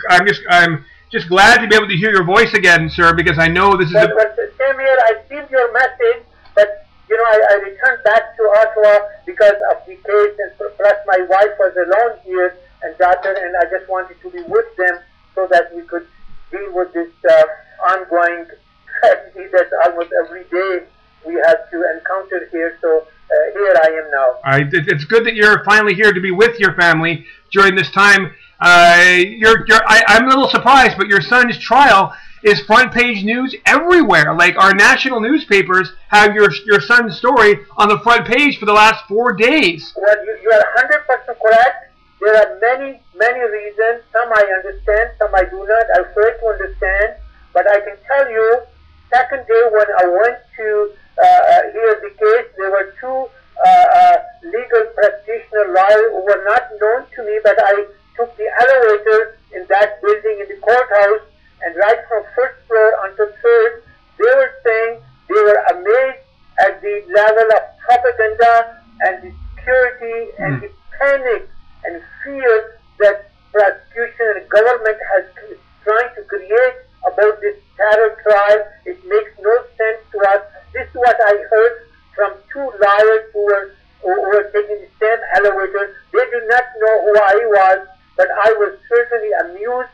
I'm just glad to be able to hear your voice again, sir, because I know this is. But same here. I received your message, but I returned back to Ottawa because of the case, and plus my wife was alone here and daughter, and I just wanted to be with them so that we could deal with this ongoing tragedy that almost every day we have to encounter here. So here I am now. It's good that you're finally here to be with your family during this time. I'm a little surprised, but your son's trial is front page news everywhere. Like, our national newspapers have your son's story on the front page for the last 4 days. Well, you are 100% correct. There are many reasons. Some I understand, some I do not. I fail to understand. But I can tell you, second day when I went to hear the case, there were two legal practitioner lawyers who were not known to me, but I took the elevator in that building in the courthouse, and right from first floor until third, they were saying they were amazed at the level of propaganda and the security and the panic and fear that prosecution and government has trying to create about this terror trial. It makes no sense to us. This is what I heard from two lawyers who were taking the same elevator. They did not know who I was, but I was certainly amused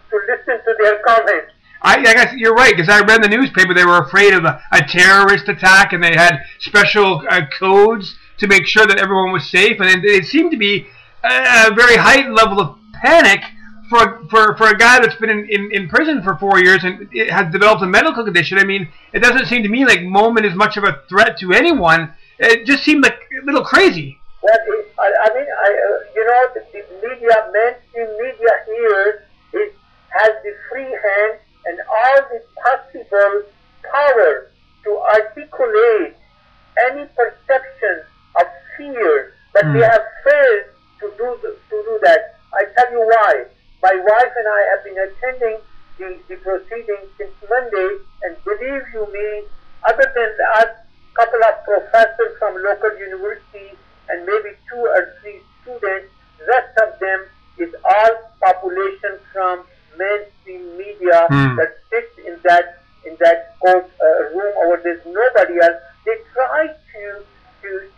to listen to their comments. I guess you're right, because I read in the newspaper they were afraid of a terrorist attack, and they had special codes to make sure that everyone was safe, and it seemed to be a very heightened level of panic for a guy that's been in prison for 4 years and it has developed a medical condition. I mean, it doesn't seem to me like Momin is much of a threat to anyone. It just seemed like a little crazy. Well, the media, mainstream media here has the free hand and all the possible power to articulate any perception of fear, but they have failed to do that. I tell you why. My wife and I have been attending the proceedings since Monday, and believe you me, other than us, couple of professors from local universities and maybe 2 or 3 students, the rest of them is all population from mainstream media that sits in that court room over there. Nobody else. They try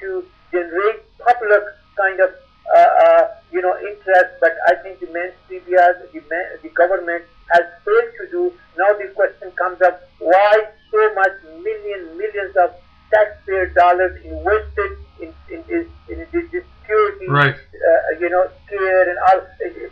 to generate public kind of interest, but I think the mainstream media, the government has failed to do. Now the question comes up: why so much millions of taxpayer dollars invested in this security, right? Care and all,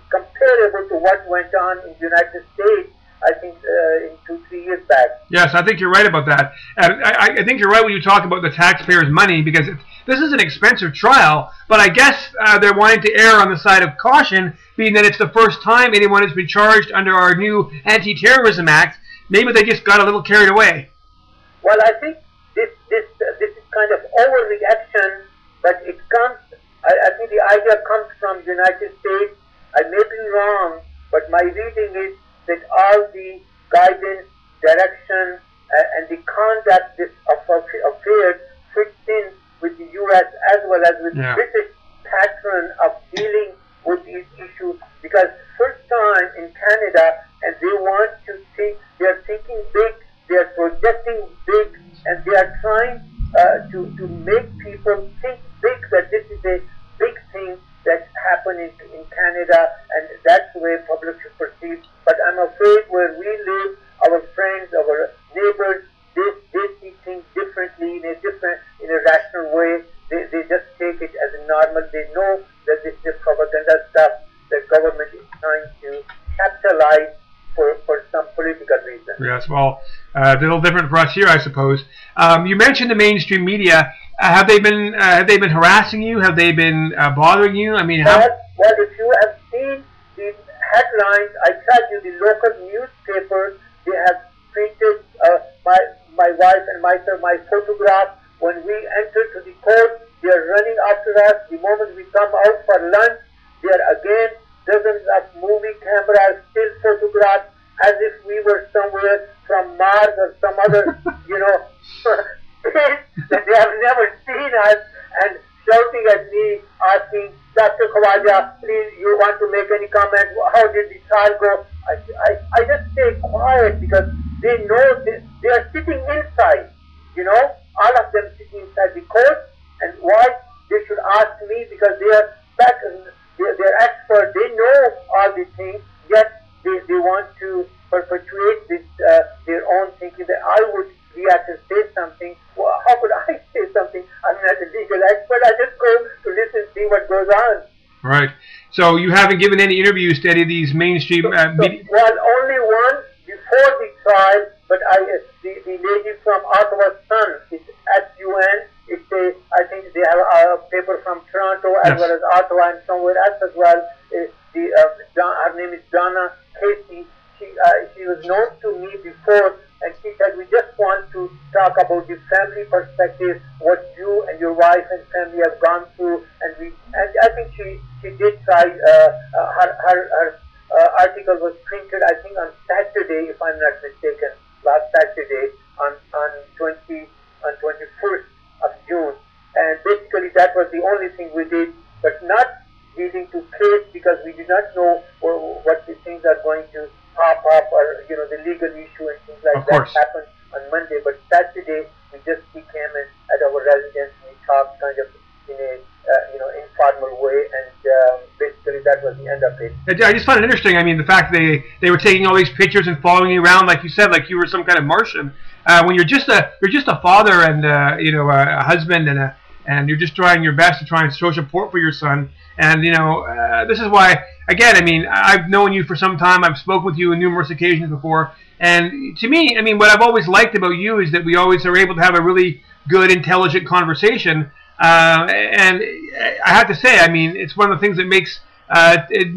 comparable to what went on in the United States, I think, in 2-3 years back. Yes, I think you're right about that. I think you're right when you talk about the taxpayers' money, because this is an expensive trial, but I guess they're wanting to err on the side of caution, being that it's the first time anyone has been charged under our new Anti-Terrorism Act. Maybe they just got a little carried away. Well, I think this is kind of overreaction, but it comes. I think the idea comes from the United States. I may be wrong, but my reading is that all the guidance, direction, and the conduct of affairs fits in with the U.S. as well as with the British pattern of dealing with these issues. Because first time in Canada, and they want to think, they are thinking big, they are projecting big, and they are trying to make people think big, that this is a big thing that's happening in Canada, and that's the way public should perceive. But I'm afraid where we live, our friends, our neighbors, they see things differently, in a rational way. They just take it as a normal. They know that this is propaganda stuff that government is trying to capitalize for some political reason. Yes, well, a little different for us here, I suppose. You mentioned the mainstream media. Have they been harassing you? Have they been bothering you? I mean, well, if you have seen the headlines, I tell you, the local newspapers, they have printed my wife and myself, my photograph. When we enter to the court, they are running after us. The moment we come out for lunch, they are again dozens of movie cameras, still photographs, as if we were somewhere from Mars or some other, that they have never seen us, and shouting at me, asking, Dr. Khawaja, please, you want to make any comment? How did the trial while ago, I just stay quiet because they know they are sitting inside, you know, all of them sitting inside the court, and why they should ask me because they are back, they're experts, they know all these things, yet they want to perpetuate this, their own thinking that I would react and say something. Well, how could I say something? I'm not a legal expert, I just go to listen, see what goes on. Right. So you haven't given any interviews to any of these mainstream media? Well, only one before the trial, but the lady from Ottawa Sun, it's SUN, I think they have a paper from Toronto as well as Ottawa and somewhere else as well. Her name is Donna Casey. She was known to me before, and she said, we just want to talk about the family perspective, what you and your wife and family have gone through, and I think she did try, her article was printed, I think on Saturday, if I'm not mistaken, last Saturday, on 21st of June, and basically that was the only thing we did, but not leading to case because we did not know what the things are going to pop up, or you know, the legal issue and things like that happened on Monday. But Saturday we just came in at our residence. We talked kind of in a informal way, and basically that was the end of it. I just find it interesting. I mean, the fact they were taking all these pictures and following you around, like you said, like you were some kind of Martian. When you're just a father and a husband and you're just trying your best to try and show support for your son. And this is why, again, I mean, I've known you for some time. I've spoken with you on numerous occasions before. And to me, I mean, what I've always liked about you is that we always are able to have a really good, intelligent conversation. And I have to say, I mean, it's one of the things that makes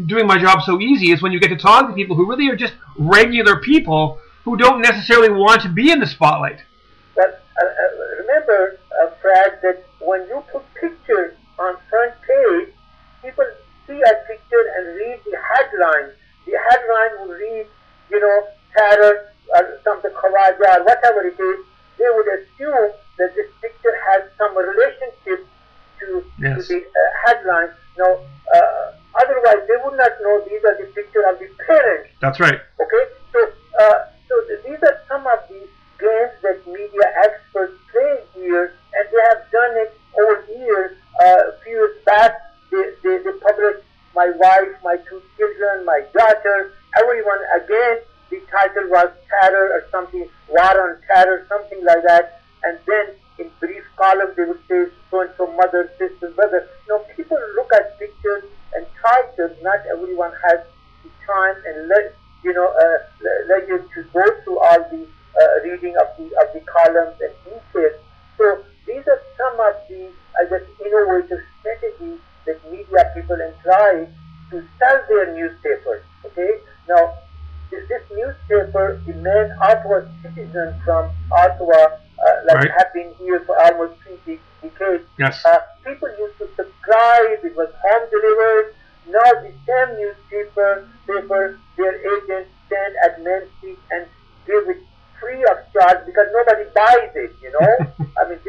doing my job so easy is when you get to talk to people who really are just regular people who don't necessarily want to be in the spotlight. But remember, Fred, that when you put pictures on front page, people see a picture and read the headline. The headline will read, terror or something, Khawaja, or whatever it is. They would assume that this picture has some relationship to the headline. Now, otherwise, they would not know these are the pictures of the parents. That's right. Okay, so these are some of the games that media experts play here, and they have done it over years. A few years back, they published my wife, my two children, my daughter, everyone. Again, the title was terror or something, war on terror, something like that. And then in brief column, they would say so-and-so mother, sister, brother. People look at pictures and titles. Not everyone has the time and leisure to go through all the reading of the columns and details. So these are some of the, innovative strategies that media people employ to sell their newspapers. Okay, now this newspaper, the main Ottawa Citizen from Ottawa, have been here for almost 3 decades. Yes. People used to subscribe. It was home delivered. Now the same newspaper, their agents stand at Main Street and give it free of charge because nobody buys it. I mean,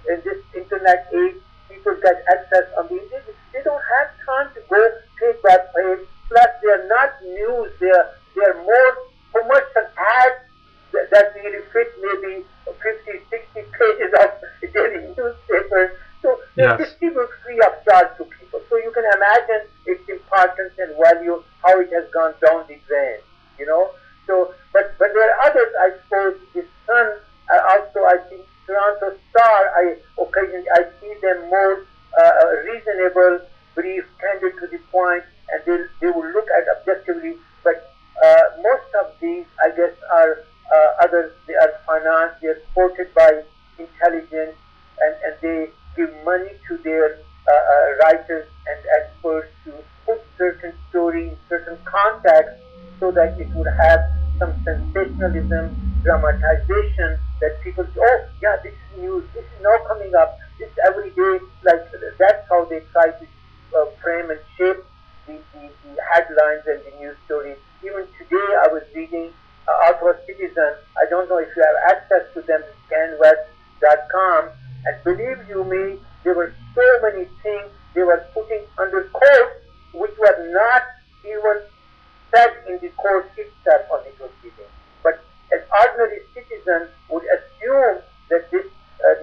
in this internet age, people get access on the internet. They don't have time to go page by page. Plus, they are not news. They are more commercial ads that really fit maybe 50, 60 pages of daily newspaper. So they distribute free of charge to people. So you can imagine its importance and value, how it has gone down the drain. So, but there are others. I suppose the Sun, also I think Toronto Star. Occasionally I see them more reasonable, brief, candid to the point, and they will look at objectively. But most of these, I guess, are others. They are financed. They are supported by intelligence, and they give money to their writers and experts to put certain story in certain context so that it would have some sensationalism, dramatization, that people say, oh, yeah, this is news, this is now coming up, this every day, like that's how they try to frame and shape the headlines and the news stories. Even today, I was reading Ottawa Citizen. I don't know if you have access to them, scanwest.com, and believe you me, there were so many things they were putting under quotes which were not even said in the court itself on negotiating. But an ordinary citizen would assume that this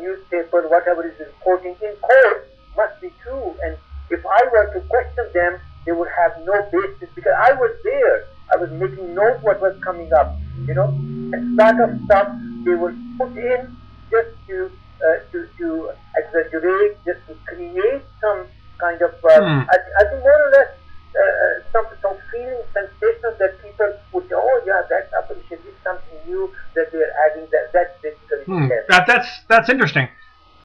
newspaper, whatever is reporting in court, must be true. And if I were to question them, they would have no basis, because I was there. I was making note what was coming up, and sort of stuff they would put in just to exaggerate, just to create some kind of, I think more or less some feeling, sensations that people would say, oh yeah, that's appreciated, something new that they're adding. That's basically That's interesting.